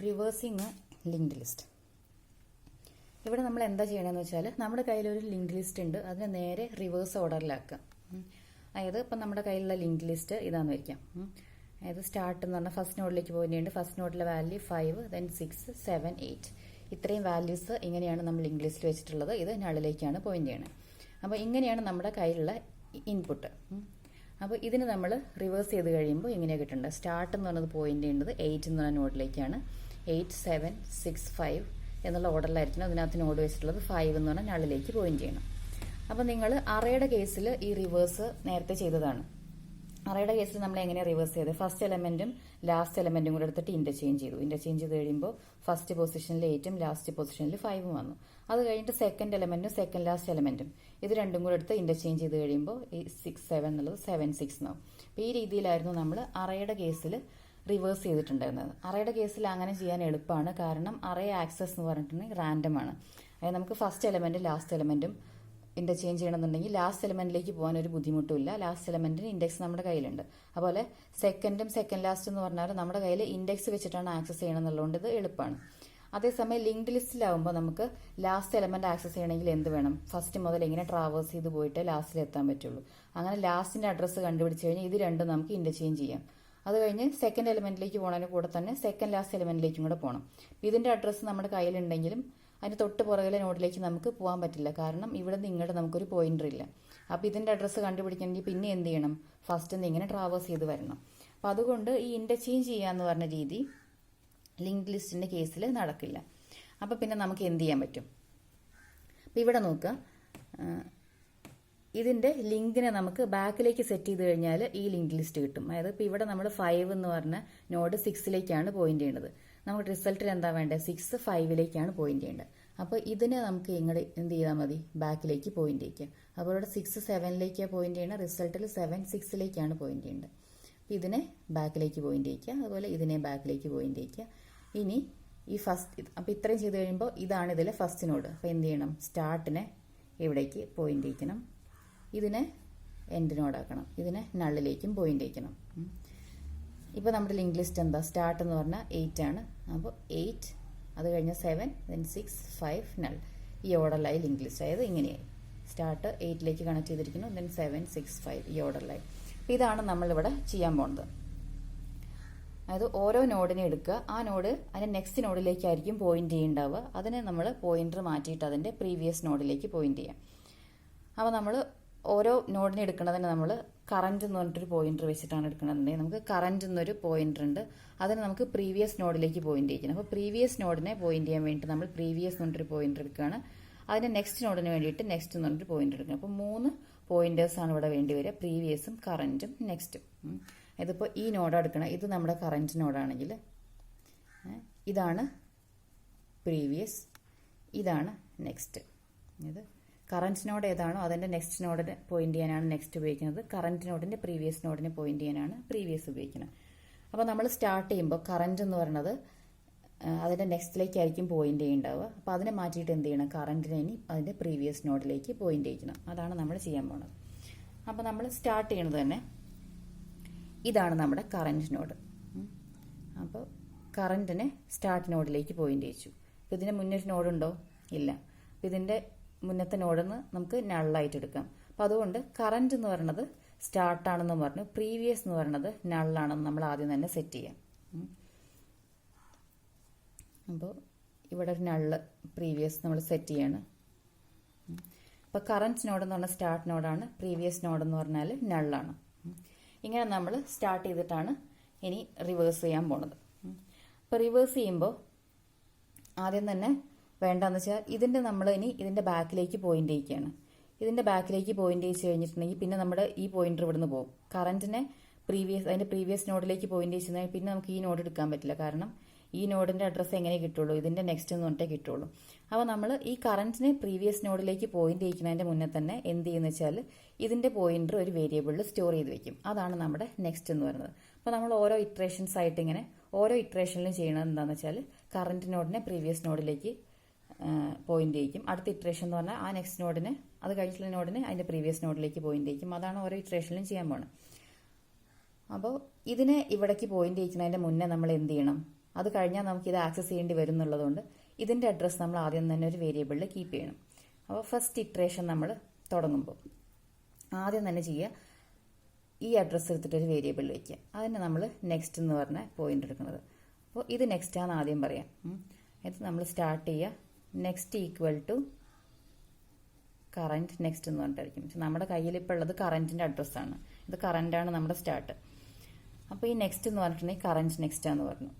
Reversing linked list. ഇവിടെ നമ്മൾ എന്താ ചെയ്യണമെന്ന് വെച്ചാൽ നമ്മുടെ കയ്യിലൊരു ലിങ്ക്ഡ് ലിസ്റ്റ് ഉണ്ട്, അതിനെ നേരെ റിവേഴ്സ് ഓർഡറിലാക്കുക. അതായത് ഇപ്പം നമ്മുടെ കയ്യിലുള്ള ലിങ്ക്ഡ് ലിസ്റ്റ് ഇതാണെന്ന് വയ്ക്കാം. അതായത് സ്റ്റാർട്ട് എന്ന് പറഞ്ഞാൽ ഫസ്റ്റ് നോഡിലേക്ക് പോയിട്ടുണ്ട്. ഫസ്റ്റ് നോഡിലെ വാല്യൂ 5, ദെൻ 6, 7, 8 ഇത്രയും വാല്യൂസ് ഇങ്ങനെയാണ് നമ്മൾ ലിങ്ക് ലിസ്റ്റിൽ വെച്ചിട്ടുള്ളത്. ഇത് നള്ളിലേക്കാണ് പോയിന്റ് ചെയ്യണത്. അപ്പോൾ ഇങ്ങനെയാണ് നമ്മുടെ കയ്യിലുള്ള ഇൻപുട്ട്. അപ്പോൾ ഇതിന് നമ്മൾ റിവേഴ്സ് ചെയ്ത് കഴിയുമ്പോൾ ഇങ്ങനെയാണ് കിട്ടേണ്ടത്. സ്റ്റാർട്ട് എന്ന് പറഞ്ഞത് പോയിന്റ് ചെയ്യേണ്ടത് 8 എന്ന് പറഞ്ഞ നോഡിലേക്കാണ്. 8, 7, 6, 5 എന്നുള്ള ഓർഡറിലായിരിക്കണം. അതിനകത്ത് നോഡ് വെച്ചിട്ടുള്ളത് 5 എന്ന് പറഞ്ഞാൽ നള്ളിലേക്ക് പോയിന്റ് ചെയ്യണം. അപ്പോൾ നിങ്ങൾ അറേയുടെ കേസിൽ ഈ റിവേഴ്സ് നേരത്തെ ചെയ്തതാണ്. അറേയുടെ കേസിൽ നമ്മൾ എങ്ങനെ റിവേഴ്സ് ചെയ്ത് ഫസ്റ്റ് എലമെന്റും ലാസ്റ്റ് എലമെന്റും കൂടെ എടുത്തിട്ട് ഇന്റർചേഞ്ച് ചെയ്തു. ഇന്റർചേഞ്ച് ചെയ്ത് കഴിയുമ്പോൾ ഫസ്റ്റ് പൊസിഷനിൽ 8ഉം ലാസ്റ്റ് പൊസിഷനിൽ 5ഉം വന്നു. അത് കഴിഞ്ഞിട്ട് സെക്കൻഡ് എലമെന്റും സെക്കൻഡ് ലാസ്റ്റ് എലമെന്റും ഇത് രണ്ടും കൂടെ എടുത്ത് ഇന്റർചേഞ്ച് ചെയ്ത് കഴിയുമ്പോൾ ഈ 6, 7 എന്നുള്ളത് 7, 6 എന്നാവും. അപ്പോൾ ഈ രീതിയിലായിരുന്നു നമ്മൾ അറേയുടെ കേസിൽ റിവേഴ്സ് ചെയ്തിട്ടുണ്ടായിരുന്നത്. അറേയുടെ കേസിൽ അങ്ങനെ ചെയ്യാൻ എളുപ്പമാണ്, കാരണം അറേ ആക്സസ് എന്ന് പറഞ്ഞിട്ടുണ്ടെങ്കിൽ റാൻഡം ആണ്. അതായത് നമുക്ക് ഫസ്റ്റ് എലമെന്റും ലാസ്റ്റ് എലമെന്റും ഇന്റർചേഞ്ച് ചെയ്യണമെന്നുണ്ടെങ്കിൽ ലാസ്റ്റ് എലമെന്റിലേക്ക് പോകാൻ ഒരു ബുദ്ധിമുട്ടില്ല. ലാസ്റ്റ് എലമെന്റിന് ഇൻഡെക്സ് നമ്മുടെ കയ്യിലുണ്ട്. അതുപോലെ സെക്കൻഡും സെക്കൻഡ് ലാസ്റ്റ് എന്ന് പറഞ്ഞാൽ നമ്മുടെ കയ്യിൽ ഇൻഡെക്സ് വെച്ചിട്ടാണ് ആക്സസ് ചെയ്യണം എന്നുള്ളതുകൊണ്ട് ഇത് എളുപ്പമാണ്. അതേസമയം ലിങ്ക്ഡ് ലിസ്റ്റിലാവുമ്പോൾ നമുക്ക് ലാസ്റ്റ് എലമെന്റ് ആക്സസ് ചെയ്യണമെങ്കിൽ എന്ത് വേണം? ഫസ്റ്റ് മുതൽ ഇങ്ങനെ ട്രാവേഴ്സ് ചെയ്ത് പോയിട്ട് ലാസ്റ്റിൽ എത്താൻ പറ്റുള്ളൂ. അങ്ങനെ ലാസ്റ്റിന്റെ അഡ്രസ്സ് കണ്ടുപിടിച്ച് കഴിഞ്ഞാൽ ഇത് രണ്ടും നമുക്ക് ഇന്റർചേഞ്ച് ചെയ്യാം. അത് കഴിഞ്ഞ് സെക്കൻഡ് എലമെന്റിലേക്ക് പോകുന്നതിന് കൂടെ തന്നെ സെക്കൻഡ് ലാസ്റ്റ് എലമെന്റിലേക്കും കൂടെ പോകണം. ഇതിന്റെ അഡ്രസ്സ് നമ്മുടെ കയ്യിലുണ്ടെങ്കിലും അതിന് തൊട്ട് പുറകിലെ നോഡിലേക്ക് നമുക്ക് പോകാൻ പറ്റില്ല, കാരണം ഇവിടെ നിന്ന് ഇങ്ങോട്ട് നമുക്കൊരു പോയിന്റർ ഇല്ല. അപ്പോൾ ഇതിന്റെ അഡ്രസ്സ് കണ്ടുപിടിക്കണമെങ്കിൽ പിന്നെ എന്ത് ചെയ്യണം? ഫസ്റ്റ് നിന്ന് ഇങ്ങനെ ട്രാവേഴ്സ് ചെയ്ത് വരണം. അപ്പോൾ അതുകൊണ്ട് ഈ ഇന്റർചേഞ്ച് ചെയ്യാന്ന് പറഞ്ഞ രീതി ലിങ്ക്ഡ് ലിസ്റ്റിന്റെ കേസിൽ നടക്കില്ല. അപ്പോൾ പിന്നെ നമുക്ക് എന്ത് ചെയ്യാൻ പറ്റും? അപ്പോൾ ഇവിടെ നോക്കുക, ഇതിന്റെ ലിങ്കിനെ നമുക്ക് ബാക്കിലേക്ക് സെറ്റ് ചെയ്ത് കഴിഞ്ഞാൽ ഈ ലിങ്ക് ലിസ്റ്റ് കിട്ടും. അതായത് ഇപ്പോൾ ഇവിടെ നമ്മൾ 5 എന്ന് പറഞ്ഞ നോഡ് 6ലേക്കാണ് പോയിന്റ് ചെയ്യേണ്ടത്. നമുക്ക് റിസൾട്ടിൽ എന്താ വേണ്ടത്? 6, 5ലേക്കാണ് പോയിന്റ് ചെയ്യേണ്ടത്. അപ്പോൾ ഇതിനെ നമുക്ക് ഇങ്ങോട്ട് എന്ത് ചെയ്താൽ മതി? ബാക്കിലേക്ക് പോയിന്റ് ചെയ്യിക്കാം. അപ്പോൾ ഇവിടെ 6, 7ലേക്കാണ് പോയിന്റ് ചെയ്യണം. റിസൾട്ടിൽ 7, 6ലേക്കാണ് പോയിന്റ് ചെയ്യേണ്ടത്. അപ്പോൾ ഇതിനെ ബാക്കിലേക്ക് പോയിന്റ് ചെയ്യിക്കുക. അതുപോലെ ഇതിനെ ബാക്കിലേക്ക് പോയിന്റ് ചെയ്യിക്കുക. ഇനി ഈ ഫസ്റ്റ് അപ്പോൾ ഇത്രയും ചെയ്ത് കഴിയുമ്പോൾ ഇതാണ് ഇതിലെ ഫസ്റ്റ് നോഡ്. അപ്പോൾ എന്ത് ചെയ്യണം? സ്റ്റാർട്ടിനെ ഇവിടേക്ക് പോയിന്റ് ചെയ്യിക്കണം. ഇതിനെ എൻഡ് നോഡാക്കണം. ഇതിനെ നള്ളിലേക്കും പോയിന്റ് ചെയ്യിക്കണം. ഇപ്പോൾ നമ്മുടെ ലിങ്ക് ലിസ്റ്റ് എന്താ? സ്റ്റാർട്ട് എന്ന് പറഞ്ഞാൽ 8 ആണ്. അപ്പോൾ 8, അത് കഴിഞ്ഞ 7, then 6, 5 നൾ. ഈ ഓർഡറിലായി ലിങ്ക് ലിസ്റ്റ്. അതായത് ഇങ്ങനെയായി. സ്റ്റാർട്ട് 8ലേക്ക് കണക്ട് ചെയ്തിരിക്കുന്നു, then 7, 6, 5 ഈ ഓർഡറിലായി. അപ്പോൾ ഇതാണ് നമ്മളിവിടെ ചെയ്യാൻ പോകുന്നത്. അതായത് ഓരോ നോഡിനെ എടുക്കുക, ആ നോഡ് അതിന്റെ നെക്സ്റ്റ് നോഡിലേക്കായിരിക്കും പോയിന്റ് ചെയ്യുന്നുണ്ടാവുക. അതിനെ നമ്മൾ പോയിന്റർ മാറ്റിയിട്ട് അതിന്റെ പ്രീവിയസ് നോഡിലേക്ക് പോയിന്റ് ചെയ്യാം. അപ്പോൾ നമ്മൾ ഓരോ നോഡിനെ എടുക്കുന്നതിന് നമ്മൾ കറന്റ് എന്ന് പറഞ്ഞിട്ടൊരു പോയിന്റർ വെച്ചിട്ടാണ് എടുക്കണമെന്നുണ്ടെങ്കിൽ നമുക്ക് കറന്റ് എന്നൊരു പോയിന്റർ ഉണ്ട്. അതിന് നമുക്ക് പ്രീവിയസ് നോഡിലേക്ക് പോയിന്റ് ചെയ്യണം. അപ്പോൾ പ്രീവിയസ് നോഡിനെ പോയിന്റ് ചെയ്യാൻ വേണ്ടിയിട്ട് നമ്മൾ പ്രീവിയസ് എന്ന് പറഞ്ഞിട്ടൊരു പോയിന്റർ എടുക്കുകയാണ്. അതിന്റെ നെക്സ്റ്റ് നോഡിന് വേണ്ടിയിട്ട് നെക്സ്റ്റ് എന്ന് പറഞ്ഞിട്ട് പോയിന്റർ എടുക്കണം. അപ്പോൾ 3 പോയിന്റേഴ്സാണ് ഇവിടെ വേണ്ടി വരിക: പ്രീവിയസും കറന്റും നെക്സ്റ്റും. ഇതിപ്പോൾ ഈ നോഡ് എടുക്കണം. ഇത് നമ്മുടെ കറന്റ് നോഡാണെങ്കിൽ ഇതാണ് പ്രീവിയസ്, ഇതാണ് നെക്സ്റ്റ്. ഇത് കറന്റ് നോഡ് ഏതാണോ അതിന്റെ നെക്സ്റ്റ് നോഡിന് പോയിന്റ് ചെയ്യാനാണ് നെക്സ്റ്റ് ഉപയോഗിക്കുന്നത്. കറന്റ് നോഡിന്റെ പ്രീവിയസ് നോഡിനെ പോയിന്റ് ചെയ്യാനാണ് പ്രീവിയസ് ഉപയോഗിക്കുന്നത്. അപ്പോൾ നമ്മൾ സ്റ്റാർട്ട് ചെയ്യുമ്പോൾ കറന്റ് എന്ന് പറയുന്നത് അതിന്റെ നെക്സ്റ്റിലേക്കായിരിക്കും പോയിന്റ് ചെയ്യുന്നുണ്ടാവുക. അപ്പോൾ അതിനെ മാറ്റിയിട്ട് എന്ത് ചെയ്യണം? കറന്റിനെ ഇനി അതിന്റെ പ്രീവിയസ് നോഡിലേക്ക് പോയിന്റ് ചെയ്യിക്കണം. അതാണ് നമ്മൾ ചെയ്യാൻ പോകുന്നത്. അപ്പോൾ നമ്മൾ സ്റ്റാർട്ട് ചെയ്യണത് തന്നെ ഇതാണ് നമ്മുടെ കറന്റ് നോഡ്. അപ്പോൾ കറന്റിനെ സ്റ്റാർട്ട് നോഡിലേക്ക് പോയിന്റ് ചെയ്യിച്ചു. അപ്പോൾ ഇതിന് മുന്നൊരു നോഡുണ്ടോ? ഇല്ല. ഇതിന്റെ മുന്നത്തെ നോഡെന്ന് നമുക്ക് നള്ളായിട്ട് എടുക്കാം. അപ്പോൾ അതുകൊണ്ട് കറന്റ് എന്ന് പറയുന്നത് സ്റ്റാർട്ടാണെന്ന് പറഞ്ഞു, പ്രീവിയസ് എന്ന് പറയുന്നത് നള്ളാണെന്ന് നമ്മൾ ആദ്യം തന്നെ സെറ്റ് ചെയ്യാം. അപ്പോൾ ഇവിടെ ഒരു നള്ള് പ്രീവിയസ് നമ്മൾ സെറ്റ് ചെയ്യാണ്. അപ്പോൾ കറന്റ് നോഡ് എന്ന് പറഞ്ഞാൽ സ്റ്റാർട്ട് നോഡാണ്, പ്രീവിയസ് നോഡ് എന്ന് പറഞ്ഞാൽ നള്ളാണ്. ഇങ്ങനെ നമ്മൾ സ്റ്റാർട്ട് ചെയ്തിട്ടാണ് ഇനി റിവേഴ്സ് ചെയ്യാൻ പോണത്. അപ്പോൾ റിവേഴ്സ് ചെയ്യുമ്പോൾ ആദ്യം തന്നെ വേണ്ടെന്ന് വെച്ചാൽ ഇതിന്റെ നമ്മൾ ഇനി ഇതിന്റെ ബാക്കിലേക്ക് പോയിന്റ് ചെയ്യിക്കുകയാണ്. ഇതിന്റെ ബാക്കിലേക്ക് പോയിന്റ് ചെയ്യിച്ച് കഴിഞ്ഞിട്ടുണ്ടെങ്കിൽ പിന്നെ നമ്മുടെ ഈ പോയിന്റർ ഇവിടുന്ന് പോകും. കറന്റിനെ അതിന്റെ പ്രീവിയസ് നോഡിലേക്ക് പോയിന്റ് ചെയ്യിച്ചെങ്കിൽ പിന്നെ നമുക്ക് ഈ നോഡ് എടുക്കാൻ പറ്റില്ല, കാരണം ഈ നോഡിന്റെ അഡ്രസ്സ് എങ്ങനെ കിട്ടുള്ളൂ? ഇതിന്റെ നെക്സ്റ്റ് എന്ന് പറഞ്ഞിട്ടേ കിട്ടുള്ളൂ. അപ്പോൾ നമ്മൾ ഈ കറന്റിനെ പ്രീവിയസ് നോഡിലേക്ക് പോയിന്റ് ചെയ്യിക്കുന്നതിന്റെ മുന്നേ തന്നെ എന്ത് ചെയ്യുന്ന വെച്ചാൽ ഇതിന്റെ പോയിന്റർ ഒരു വേരിയബിളിൽ സ്റ്റോർ ചെയ്ത് വെക്കും. അതാണ് നമ്മുടെ നെക്സ്റ്റ് എന്ന് പറയുന്നത്. അപ്പോൾ നമ്മൾ ഓരോ ഇറ്ററേഷൻസ് ആയിട്ട് ഇങ്ങനെ ഓരോ ഇറ്ററേഷനിലും ചെയ്യണത് എന്താണെന്ന് വെച്ചാൽ കറന്റ് നോഡിനെ പ്രീവിയസ് നോഡിലേക്ക് പോയിന്റ് ചെയ്യിക്കും. അടുത്ത ഇറ്ററേഷൻ എന്ന് പറഞ്ഞാൽ ആ നെക്സ്റ്റ് നോഡിനെ, അത് കഴിഞ്ഞിട്ടുള്ള നോഡിനെ അതിന്റെ പ്രീവിയസ് നോഡിലേക്ക് പോയിന്റ് ചെയ്യിക്കും. അതാണ് ഓരോ ഇറ്ററേഷനിലും ചെയ്യാൻ പോകുന്നത്. അപ്പോൾ ഇതിനെ ഇവിടേക്ക് പോയിന്റ് ചെയ്യിക്കുന്നതിന്റെ മുന്നേ നമ്മൾ എന്ത് ചെയ്യണം? അത് കഴിഞ്ഞാൽ നമുക്ക് ഇത് ആക്സസ് ചെയ്യേണ്ടി വരും എന്നുള്ളതുകൊണ്ട് ഇതിൻ്റെ അഡ്രസ്സ് നമ്മൾ ആദ്യം തന്നെ ഒരു വേരിയബിളിൽ കീപ്പ് ചെയ്യണം. അപ്പോൾ ഫസ്റ്റ് ഇറ്ററേഷൻ നമ്മൾ തുടങ്ങുമ്പോൾ ആദ്യം തന്നെ ചെയ്യുക, ഈ അഡ്രസ്സ് എടുത്തിട്ട് ഒരു വേരിയബിളിൽ വയ്ക്കുക. അതിന് നമ്മൾ നെക്സ്റ്റ് എന്ന് പറഞ്ഞ പോയിന്റ് എടുക്കുന്നത്. അപ്പോൾ ഇത് നെക്സ്റ്റ് ആണെന്ന് ആദ്യം പറയാം. ഇത് നമ്മൾ സ്റ്റാർട്ട് ചെയ്യുക next equal to current next എന്ന് പറഞ്ഞിട്ടായിരിക്കും. പക്ഷെ നമ്മുടെ കയ്യിൽ ഇപ്പോൾ ഉള്ളത് കറന്റിന്റെ അഡ്രസ്സാണ്. ഇത് കറന്റാണ് നമ്മുടെ സ്റ്റാർട്ട്. അപ്പോൾ ഈ നെക്സ്റ്റ് എന്ന് പറഞ്ഞിട്ടുണ്ടെങ്കിൽ കറന്റ് നെക്സ്റ്റ് ആണെന്ന് പറഞ്ഞു.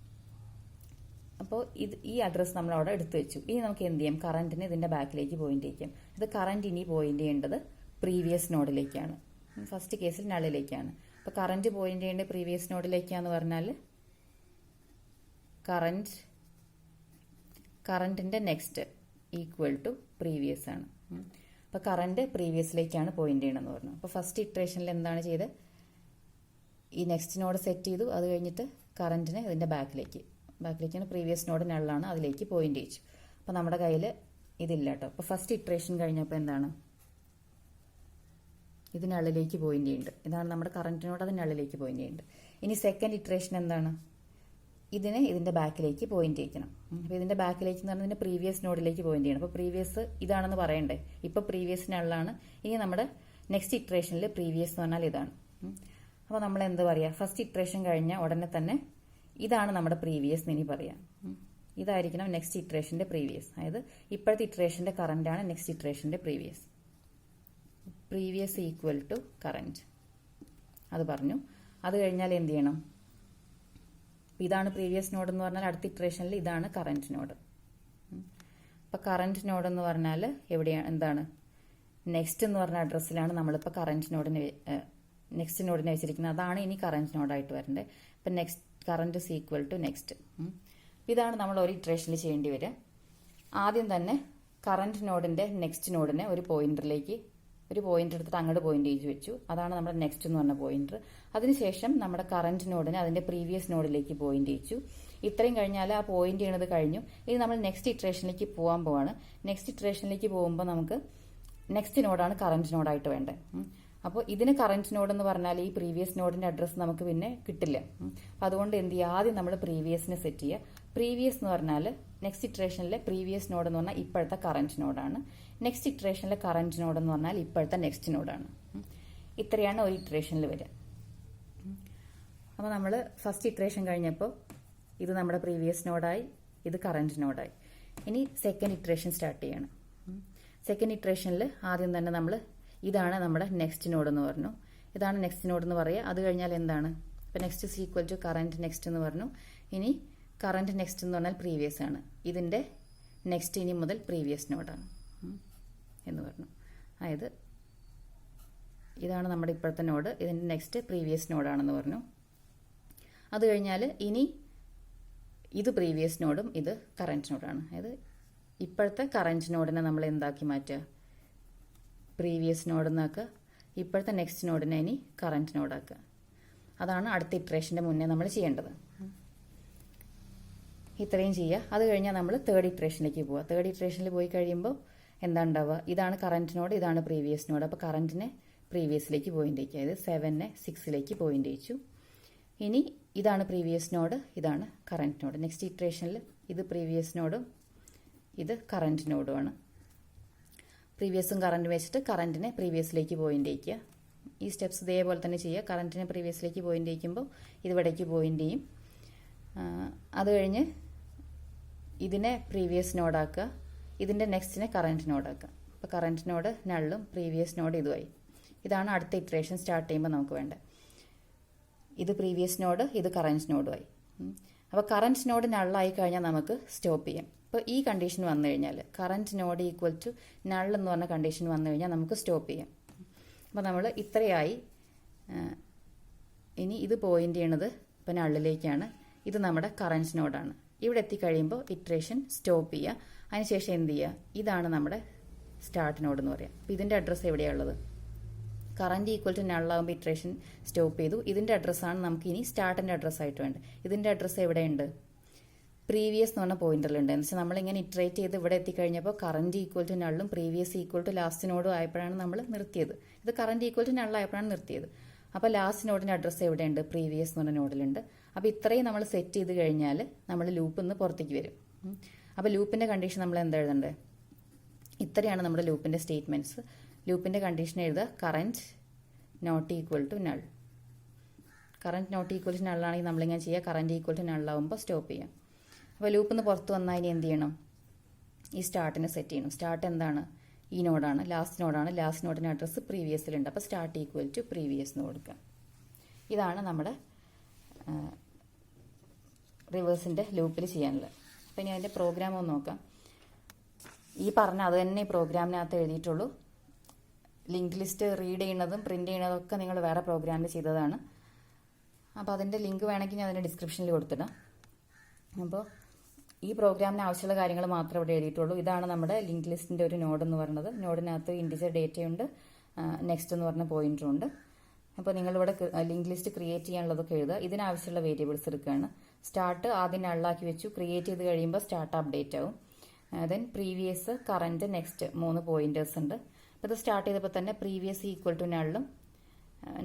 അപ്പോൾ ഈ അഡ്രസ്സ് നമ്മൾ അവിടെ എടുത്തു വെച്ചു. ഇനി നമുക്ക് എന്ത് ചെയ്യാം, കറന്റിന് ഇതിന്റെ ബാക്കിലേക്ക് പോയിന്റ് ചെയ്യിക്കാം. ഇത് കറന്റ് ഇനി പോയിന്റ് ചെയ്യേണ്ടത് പ്രീവിയസ് നോഡിലേക്കാണ്. ഫസ്റ്റ് കേസിൽ നള്ളിലേക്കാണ്. അപ്പോൾ കറന്റ് പോയിന്റ് ചെയ്യേണ്ടത് പ്രീവിയസ് നോഡിലേക്കാന്ന് പറഞ്ഞാൽ കറന്റിന്റെ നെക്സ്റ്റ് ഈക്വൽ ടു പ്രീവിയസ് ആണ്. അപ്പോൾ കറന്റ് പ്രീവിയസിലേക്കാണ് പോയിന്റ് ചെയ്യണമെന്ന് പറഞ്ഞു. അപ്പോൾ ഫസ്റ്റ് ഇറ്ററേഷനിൽ എന്താണ് ചെയ്തത്, ഈ നെക്സ്റ്റ് നോഡ് സെറ്റ് ചെയ്തു. അത് കഴിഞ്ഞിട്ട് കറന്റിന് ഇതിന്റെ ബാക്കിലേക്കാണ് പ്രീവിയസ് നോഡ് നള്ളാണ്, അതിലേക്ക് പോയിന്റ് ചെയ്യിച്ചു. അപ്പോൾ നമ്മുടെ കയ്യിൽ ഇതില്ല കേട്ടോ. അപ്പോൾ ഫസ്റ്റ് ഇറ്ററേഷൻ കഴിഞ്ഞപ്പോൾ എന്താണ്, ഇതിനുള്ളിലേക്ക് പോയിന്റ് ചെയ്യുന്നുണ്ട്. ഇതാണ് നമ്മുടെ കറന്റിനോട് അതിനുള്ളിലേക്ക് പോയിന്റ് ചെയ്യുന്നുണ്ട്. ഇനി സെക്കൻഡ് ഇറ്ററേഷൻ എന്താണ്, ഇതിന്റെ ബാക്കിലേക്ക് പോയിന്റ് ചെയ്യിക്കണം. അപ്പോൾ ഇതിന്റെ ബാക്കിലേക്ക് എന്ന് പറഞ്ഞാൽ ഇതിന്റെ പ്രീവിയസ് നോഡിലേക്ക് പോയിന്റ് ചെയ്യണം. അപ്പോൾ പ്രീവിയസ് ഇതാണെന്ന് പറയണ്ടേ, ഇപ്പോൾ പ്രീവിയസിനുള്ളതാണ്. ഇനി നമ്മുടെ നെക്സ്റ്റ് ഇറ്ററേഷനിൽ പ്രീവിയസ് എന്ന് പറഞ്ഞാൽ ഇതാണ്. അപ്പോൾ നമ്മൾ എന്ത് പറയുക, ഫസ്റ്റ് ഇറ്ററേഷൻ കഴിഞ്ഞ ഉടനെ തന്നെ ഇതാണ് നമ്മുടെ പ്രീവിയസ് എന്ന് ഇനി പറയാം. ഇതായിരിക്കണം നെക്സ്റ്റ് ഇറ്ററേഷന്റെ പ്രീവിയസ്. അതായത് ഇപ്പോഴത്തെ ഇറ്ററേഷന്റെ കറന്റ് ആണ് നെക്സ്റ്റ് ഇറ്ററേഷന്റെ previous. Previous equal to current അത് പറഞ്ഞു. അത് കഴിഞ്ഞാൽ എന്ത് ചെയ്യണം, ഇതാണ് പ്രീവിയസ് നോഡ് എന്ന് പറഞ്ഞാൽ അടുത്ത ഇറ്ററേഷനിൽ ഇതാണ് കറന്റ് നോഡ്. അപ്പോൾ കറന്റ് നോഡ് എന്ന് പറഞ്ഞാൽ എവിടെയാണ്, എന്താണ്, നെക്സ്റ്റ് എന്ന് പറഞ്ഞ അഡ്രസ്സിലാണ് നമ്മളിപ്പോൾ നെക്സ്റ്റ് നോഡിനെ വെച്ചിരിക്കുന്നത്. അതാണ് ഇനി കറന്റ് നോഡായിട്ട് വരേണ്ടത്. ഇപ്പം next current is equal to next. ഇതാണ് നമ്മൾ ഒരു ഇറ്ററേഷനിൽ ചെയ്യേണ്ടി വരിക. ആദ്യം തന്നെ കറന്റ് നോഡിന്റെ നെക്സ്റ്റ് നോഡിനെ ഒരു പോയിന്റർ എടുത്തിട്ട് അങ്ങോട്ട് പോയിന്റ് ചെയ്ത് വെച്ചു. അതാണ് നമ്മുടെ നെക്സ്റ്റ് എന്ന് പറഞ്ഞ പോയിന്റർ. അതിനുശേഷം നമ്മുടെ കറന്റ് നോഡിനെ അതിന്റെ പ്രീവിയസ് നോഡിലേക്ക് പോയിന്റ് ചെയ്യിച്ചു. ഇത്രയും കഴിഞ്ഞാൽ ആ പോയിന്റ് ചെയ്യണത് കഴിഞ്ഞു. ഇനി നമ്മൾ നെക്സ്റ്റ് ഇറ്ററേഷനിലേക്ക് പോകാൻ പോവാണ്. നെക്സ്റ്റ് ഇറ്ററേഷനിലേക്ക് പോകുമ്പോൾ നമുക്ക് നെക്സ്റ്റ് നോഡാണ് കറന്റ് നോഡായിട്ട് വേണ്ടത്. അപ്പോൾ ഇതിന് കറന്റ് നോഡ് എന്ന് പറഞ്ഞാൽ ഈ പ്രീവിയസ് നോഡിന്റെ അഡ്രസ്സ് നമുക്ക് പിന്നെ കിട്ടില്ല. അപ്പം അതുകൊണ്ട് എന്ത് ചെയ്യുക, ആദ്യം നമ്മൾ പ്രീവിയസിനെ സെറ്റ് ചെയ്യുക. പ്രീവിയസ് എന്ന് പറഞ്ഞാൽ നെക്സ്റ്റ് ഇറ്ററേഷനിലെ പ്രീവിയസ് നോഡ് എന്ന് പറഞ്ഞാൽ ഇപ്പോഴത്തെ കറന്റ് നോഡാണ്. നെക്സ്റ്റ് ഇറ്ററേഷനിലെ കറന്റ് നോഡ് എന്ന് പറഞ്ഞാൽ ഇപ്പോഴത്തെ നെക്സ്റ്റ് നോഡാണ്. ഇത്രയാണ് ഒരു ഇറ്ററേഷനിൽ വരിക. അപ്പോൾ നമ്മൾ ഫസ്റ്റ് ഇറ്ററേഷൻ കഴിഞ്ഞപ്പോൾ ഇത് നമ്മുടെ പ്രീവിയസ് നോഡായി, ഇത് കറന്റ് നോഡായി. ഇനി സെക്കൻഡ് ഇറ്ററേഷൻ സ്റ്റാർട്ട് ചെയ്യണം. സെക്കൻഡ് ഇറ്ററേഷനിൽ ആദ്യം തന്നെ നമ്മൾ ഇതാണ് നമ്മുടെ നെക്സ്റ്റ് നോഡ് എന്ന് പറഞ്ഞു. ഇതാണ് നെക്സ്റ്റ് നോഡ് എന്ന് പറയുക. അത് കഴിഞ്ഞാൽ എന്താണ്, ഇപ്പം next is equal to current next എന്ന് പറഞ്ഞു. ഇനി കറന്റ് നെക്സ്റ്റ് എന്ന് പറഞ്ഞാൽ പ്രീവിയസ് ആണ്. ഇതിന്റെ നെക്സ്റ്റ് ഇനി മുതൽ പ്രീവിയസ് നോഡാണ് എന്ന് പറഞ്ഞു. അതായത് ഇതാണ് നമ്മുടെ ഇപ്പോഴത്തെ നോഡ്, ഇതിന്റെ നെക്സ്റ്റ് പ്രീവിയസ് നോഡാണെന്ന് പറഞ്ഞു. അത് കഴിഞ്ഞാൽ ഇനി ഇത് പ്രീവിയസ് നോഡും ഇത് കറന്റ് നോഡാണ്. അതായത് ഇപ്പോഴത്തെ കറന്റ് നോഡിനെ നമ്മൾ എന്താക്കി മാറ്റുക, പ്രീവിയസ് നോഡ് എന്നാക്കുക. ഇപ്പോഴത്തെ നെക്സ്റ്റ് നോഡിനെ ഇനി കറന്റ് നോഡാക്കുക. അതാണ് അടുത്ത ഇറ്ററേഷന്റെ മുന്നേ നമ്മൾ ചെയ്യേണ്ടത്. ഇത്രയും ചെയ്യുക. അത് കഴിഞ്ഞാൽ നമ്മൾ തേർഡ് ഇറ്ററേഷനിലേക്ക് പോവുക. തേർഡ് ഇറ്ററേഷനിൽ പോയി കഴിയുമ്പോൾ എന്താ ഉണ്ടാവുക, ഇതാണ് കറന്റ് നോഡ്, ഇതാണ് പ്രീവിയസ് നോഡ്. അപ്പോൾ കറന്റിനെ പ്രീവിയസിലേക്ക് പോയിന്റ് ചെയ്യിക്കുക. അതായത് 7നെ 6ലേക്ക് പോയിന്റ് ചെയ്യിച്ചു. ഇനി ഇതാണ് പ്രീവിയസ് നോഡ്, ഇതാണ് കറന്റ് നോഡ്. നെക്സ്റ്റ് ഇറ്ററേഷനിൽ ഇത് പ്രീവിയസ് നോഡും ഇത് കറന്റ് നോഡുമാണ്. പ്രീവിയസും കറന്റും വെച്ചിട്ട് കറന്റിനെ പ്രീവിയസിലേക്ക് പോയിന്റ് ചെയ്യിക്കുക. ഈ സ്റ്റെപ്സ് ഇതേപോലെ തന്നെ ചെയ്യുക. കറന്റിനെ പ്രീവിയസിലേക്ക് പോയിന്റ് ചെയ്യിക്കുമ്പോൾ ഇതിവിടേക്ക് പോയിന്റ് ചെയ്യും. അത് കഴിഞ്ഞ് ഇതിനെ പ്രീവിയസ് നോഡാക്കുക, ഇതിന്റെ നെക്സ്റ്റിനെ കറന്റ് നോഡാക്കുക. അപ്പോൾ കറന്റ് നോഡ് നള്ളും പ്രീവിയസ് നോഡ് ഇതുമായി. ഇതാണ് അടുത്ത ഇറ്ററേഷൻ സ്റ്റാർട്ട് ചെയ്യുമ്പോൾ നമുക്ക് വേണ്ടത്. ഇത് പ്രീവിയസ് നോഡ്, ഇത് കറന്റ് നോഡുമായി. അപ്പോൾ കറന്റ് നോഡ് നള്ളായി കഴിഞ്ഞാൽ നമുക്ക് സ്റ്റോപ്പ് ചെയ്യാം. ഇപ്പോൾ ഈ കണ്ടീഷൻ വന്നു കഴിഞ്ഞാൽ current node equal to null എന്ന് പറഞ്ഞ കണ്ടീഷൻ വന്നു കഴിഞ്ഞാൽ നമുക്ക് സ്റ്റോപ്പ് ചെയ്യാം. അപ്പോൾ നമ്മൾ ഇത്രയായി. ഇനി ഇത് പോയിന്റ് ചെയ്യണത് ഇപ്പോൾ നള്ളിലേക്കാണ്. ഇത് നമ്മുടെ കറന്റ് നോഡാണ്. ഇവിടെ എത്തിക്കഴിയുമ്പോൾ ഇറ്ററേഷൻ സ്റ്റോപ്പ് ചെയ്യുക. അതിനുശേഷം എന്ത് ചെയ്യുക, ഇതാണ് നമ്മുടെ സ്റ്റാർട്ട് നോഡ് എന്ന് പറയാം. അപ്പോൾ ഇതിൻ്റെ അഡ്രസ്സ് എവിടെയാണ് ഉള്ളത്, കറന്റ് ഈക്വൽ ടു നള്ളാകുമ്പോൾ ഇറ്ററേഷൻ സ്റ്റോപ്പ് ചെയ്തു. ഇതിൻ്റെ അഡ്രസ്സാണ് നമുക്ക് ഇനി സ്റ്റാർട്ടിൻ്റെ അഡ്രസ്സായിട്ട് വേണ്ടത്. ഇതിൻ്റെ അഡ്രസ്സ് എവിടെയുണ്ട്, പ്രീവിയസ് എന്ന് പറഞ്ഞ പോയിന്റിലുണ്ട്. എന്ന് വെച്ചാൽ നമ്മളിങ്ങനെ ഇറ്ററേറ്റ് ചെയ്ത് ഇവിടെ എത്തിക്കഴിഞ്ഞപ്പോൾ കറന്റ് ഈക്വൽ ടു നള്ളും പ്രീവിയസ് ഈക്വൽ ടു ലാസ്റ്റ് നോഡും ആയപ്പോഴാണ് നമ്മൾ നിർത്തിയത്. ഇത് കറന്റ് ഈക്വൽ ടു നള്ളായപ്പോഴാണ് നിർത്തിയത്. അപ്പോൾ ലാസ്റ്റ് നോഡിൻ്റെ അഡ്രസ്സ് എവിടെയുണ്ട്, പ്രീവിയസ് എന്ന് പറഞ്ഞ നോഡിലുണ്ട്. അപ്പോൾ ഇത്രയും നമ്മൾ സെറ്റ് ചെയ്ത് കഴിഞ്ഞാൽ നമ്മൾ ലൂപ്പിൽ നിന്ന് പുറത്തേക്ക് വരും. അപ്പോൾ ലൂപ്പിൻ്റെ കണ്ടീഷൻ നമ്മൾ എന്താ എഴുതണ്ടേ? ഇത്രയാണ് നമ്മുടെ ലൂപ്പിൻ്റെ സ്റ്റേറ്റ്മെൻറ്റ്സ്. ലൂപ്പിൻ്റെ കണ്ടീഷൻ എഴുതുക current not equal to null. Current not equal to നള്ളാണെങ്കിൽ നമ്മളിങ്ങനെ ചെയ്യുക, കറൻറ്റ് ഈക്വൽ ടു നള്ളാവുമ്പോൾ സ്റ്റോപ്പ് ചെയ്യാം. അപ്പോൾ ലൂപ്പിൽ നിന്ന് പുറത്ത് വന്നാൽ ഇനി എന്ത് ചെയ്യണം? ഈ സ്റ്റാർട്ടിനെ സെറ്റ് ചെയ്യണം. സ്റ്റാർട്ട് എന്താണ്? ഈ നോഡാണ്, ലാസ്റ്റ് നോഡാണ്. ലാസ്റ്റ് നോഡിൻ്റെ അഡ്രസ്സ് പ്രീവിയസിലുണ്ട്. അപ്പോൾ സ്റ്റാർട്ട് ഈക്വൽ ടു പ്രീവിയസ് എന്ന് കൊടുക്കുക. ഇതാണ് നമ്മുടെ റിവേഴ്സിൻ്റെ ലൂപ്പിൽ ചെയ്യാനുള്ളത്. അപ്പോൾ ഇനി അതിൻ്റെ പ്രോഗ്രാം ഒന്ന് നോക്കാം. ഈ പറഞ്ഞ അത് തന്നെ ഈ പ്രോഗ്രാമിനകത്ത് എഴുതിയിട്ടുള്ളൂ. ലിങ്ക് ലിസ്റ്റ് റീഡ് ചെയ്യുന്നതും പ്രിന്റ് ചെയ്യുന്നതും ഒക്കെ നിങ്ങൾ വേറെ പ്രോഗ്രാമിൽ ചെയ്തതാണ്. അപ്പോൾ അതിൻ്റെ ലിങ്ക് വേണമെങ്കിൽ ഞാൻ അതിൻ്റെ ഡിസ്ക്രിപ്ഷനിൽ കൊടുത്തിടാം. അപ്പോൾ ഈ പ്രോഗ്രാമിന് ആവശ്യമുള്ള കാര്യങ്ങൾ മാത്രമേ ഇവിടെ എഴുതിയിട്ടുള്ളൂ. ഇതാണ് നമ്മുടെ ലിങ്ക് ലിസ്റ്റിൻ്റെ ഒരു നോഡ് എന്ന് പറയുന്നത്. നോഡിനകത്ത് ഇൻഡിജർ ഡേറ്റയുണ്ട്, നെക്സ്റ്റ് എന്ന് പറഞ്ഞ പോയിന്ററുണ്ട്. അപ്പോൾ നിങ്ങളിവിടെ ലിങ്ക് ലിസ്റ്റ് ക്രിയേറ്റ് ചെയ്യാനുള്ളതൊക്കെ എഴുതുക. ഇതിനാവശ്യമുള്ള വേരിയബിൾസ് എടുക്കുകയാണ്. സ്റ്റാർട്ട് ആദ്യം നള്ളാക്കി വെച്ചു. ക്രിയേറ്റ് ചെയ്ത് കഴിയുമ്പോൾ സ്റ്റാർട്ട് അപ്ഡേറ്റ് ആവും. Then previous, current, next 3 pointers ഉണ്ട്. അപ്പോൾ ഇത് സ്റ്റാർട്ട് ചെയ്തപ്പോൾ തന്നെ പ്രീവിയസ് ഈക്വൽ ടു നള്ളും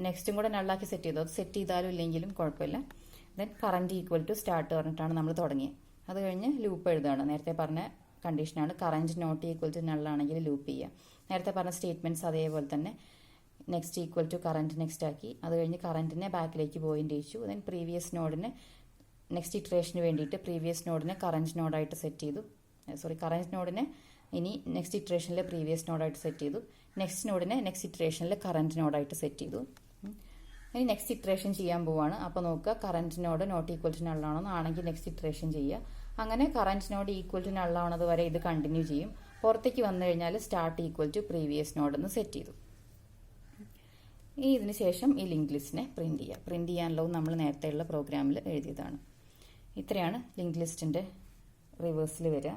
നെക്സ്റ്റും കൂടെ നള്ളാക്കി സെറ്റ് ചെയ്തു. അത് സെറ്റ് ചെയ്താലും ഇല്ലെങ്കിലും കുഴപ്പമില്ല. Then current equal to start പറഞ്ഞിട്ടാണ് നമ്മൾ തുടങ്ങിയത്. അത് കഴിഞ്ഞ് ലൂപ്പ് എഴുതുകയാണ്. നേരത്തെ പറഞ്ഞ കണ്ടീഷനാണ്. കറൻറ്റ് നോട്ട് ഈക്വൽ ടു നള്ളാണെങ്കിൽ ലൂപ്പ് ചെയ്യുക. നേരത്തെ പറഞ്ഞ സ്റ്റേറ്റ്മെൻറ്റ്സ് അതേപോലെ തന്നെ next equal to current next ആക്കി. അത് കഴിഞ്ഞ് കറൻറ്റിനെ ബാക്കിലേക്ക് പോയിന്റ് ചെയ്യിച്ചു. ദെൻ പ്രീവിയസ് നോഡിനെ നെക്സ്റ്റ് ഇറ്ററേഷന് വേണ്ടിയിട്ട് പ്രീവിയസ് നോഡിനെ കറൻറ്റ് നോഡായിട്ട് സെറ്റ് ചെയ്തു. കറൻറ്റ് നോഡിനെ ഇനി നെക്സ്റ്റ് ഇറ്ററേഷനിൽ പ്രീവിയസ് നോഡായിട്ട് സെറ്റ് ചെയ്തു. നെക്സ്റ്റ് നോഡിനെ നെക്സ്റ്റ് ഇറ്ററേഷനിൽ കറൻറ്റ് നോഡായിട്ട് സെറ്റ് ചെയ്തു. ഇനി നെക്സ്റ്റ് ഇറ്ററേഷൻ ചെയ്യാൻ പോവാണ്. അപ്പോൾ നോക്കുക current node not equal to നള്ളാണോ ആണെങ്കിൽ നെക്സ്റ്റ് ഇറ്ററേഷൻ ചെയ്യുക. അങ്ങനെ കറൻറ്റ് നോഡ് ഈക്വൽ ടു നള്ളാവണത് വരെ ഇത് കണ്ടിന്യൂ ചെയ്യും. പുറത്തേക്ക് വന്നു കഴിഞ്ഞാൽ start equal to previous node എന്ന് സെറ്റ് ചെയ്തു. ഇനി ഇതിന് ശേഷം ഈ ലിങ്ക് ലിസ്റ്റിനെ പ്രിന്റ് ചെയ്യുക. പ്രിന്റ് ചെയ്യാനുള്ളതും നമ്മൾ നേരത്തെയുള്ള പ്രോഗ്രാമിൽ എഴുതിയതാണ്. ഇത്രയാണ് ലിങ്ക് ലിസ്റ്റിൻ്റെ റിവേഴ്സിൽ വരിക.